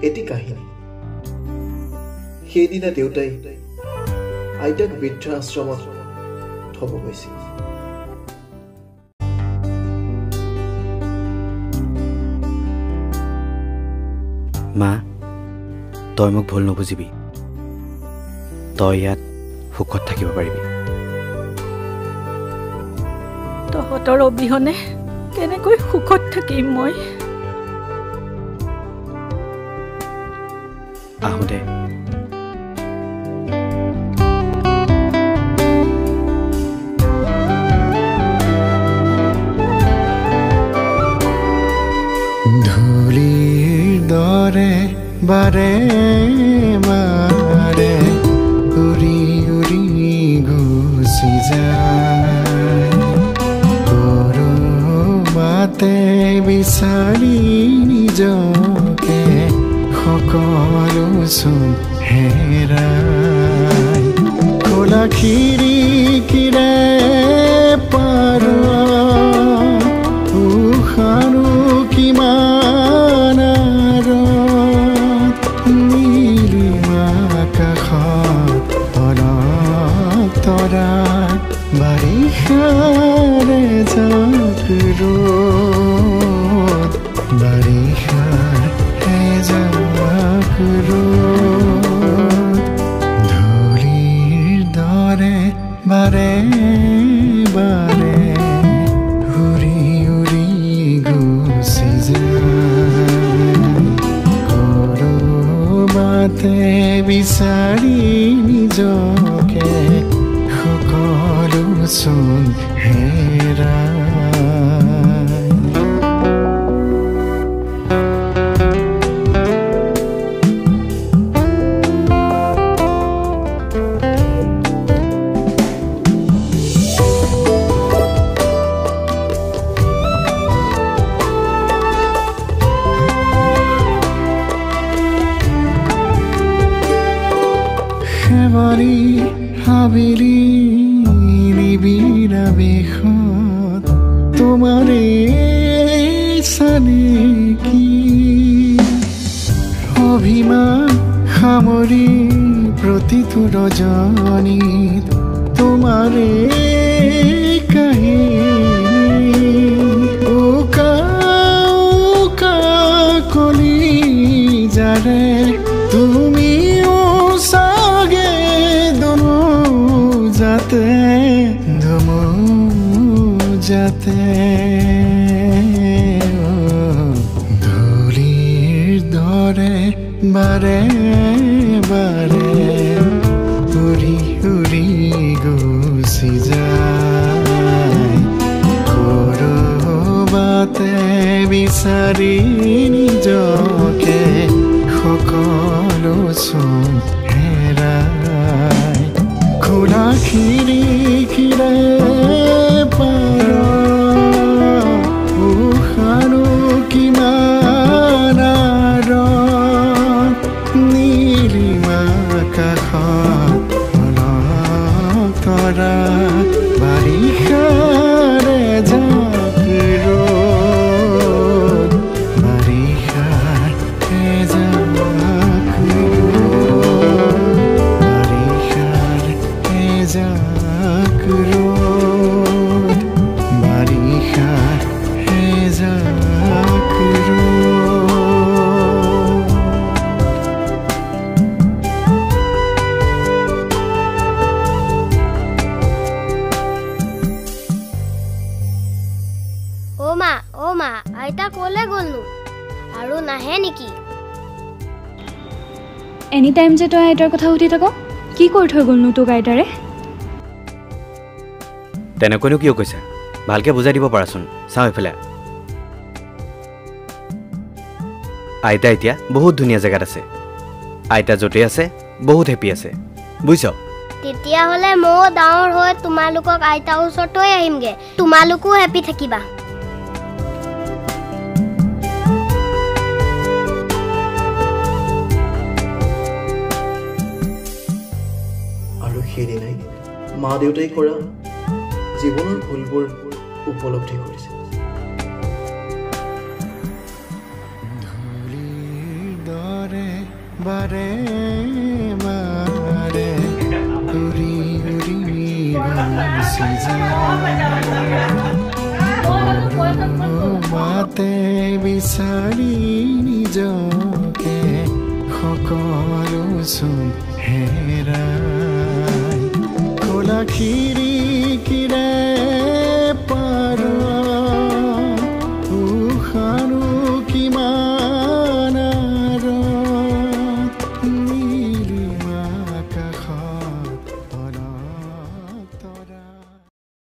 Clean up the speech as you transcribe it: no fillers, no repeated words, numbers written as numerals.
এটি কাহিনী। সেইদিনা দেউতাই আইতাক বৃদ্ধাশ্ৰমত থব গৈছিল। মা, তই মোক ভুল নুবুজিবি। তই ইয়াত সুখত থাকিব পাৰিবি। তহঁতৰ অবিহনে কেনেকৈ সুখত থাকিম মই? আহোঁ দে। ধূলিৰ দৰে বাৰে বাৰে উৰি উৰি গুচি যায়, কৰবাতে বিচাৰি নিজকে সকলো চোন হেৰাই, খোলা খিৰিকীৰে পাৰ উশাৰো কিমান নীলিমা আকাশত অলপ তৰা বাৰিষাৰে জাক ৰ'দ, বাৰিষাৰ জাক ৰ'দ, ধূলিৰ দৰে বাৰে বাৰে উৰি উৰি গুচি যায়, কৰবাতে বিচাৰি নিজকে সকলো চোন হেৰাই। শেৱালি হাবিলি নিবিৰা বেশত তোমাৰে চানেকি, অভিমান সামৰি প্ৰতিটো ৰজনীত তোমাৰে কাহিনী, উকা উকা কলি যাৰে তুমিও চাগে দমো যাতে ধূলিৰ দৰে বাৰে বাৰে উৰি উৰি গুচি যায়, কৰবাতে বিচাৰি নিজকে সকলো চোন হেৰাই, খোলা খিৰিকীৰে পাৰ উশাৰো কিমান নীলিমা আকাশত অলপ তৰা বাৰিষাৰে জাক ৰ'দ, বাৰিষাৰ জাক জাক ৰ'দ, বাৰিষাৰ জাক ৰ'দ। অ মা, আইতা ক'লে গ'লনো? আৰু নাহে নেকি? এনি টাইম যে তই আইতাৰ কথা সুধি থাক, কি কৰি থৈ গ'লনো তোক আইতাৰে? তেনেকৈনো কিয় কৈছে? ভালকৈ বুজাই দিব পাৰাচোন। চাওঁ এইফালে। আইতা এতিয়া বহুত ধুনীয়া জেগাত আছে। আইতা য'তে আছে বহুত হেপী আছে, বুজিছ? তেতিয়াহ'লে ময়ো ডাঙৰ হৈ তোমালোকক আইতাৰ ওচৰত থৈ আহিমগৈ, তোমালোকো হেপী থাকিবা। আৰু সেইদিনাই মা দেউতাই কৰা জীৱনৰ ভুলবোৰ উপলব্ধি কৰিছে। ধূলিৰ দৰে বাৰে বাৰে বাৰে উৰি উৰি গুচি যায় মাতে বিচাৰি নিজকে সকলো চোন হেৰাই খোলা খিৰি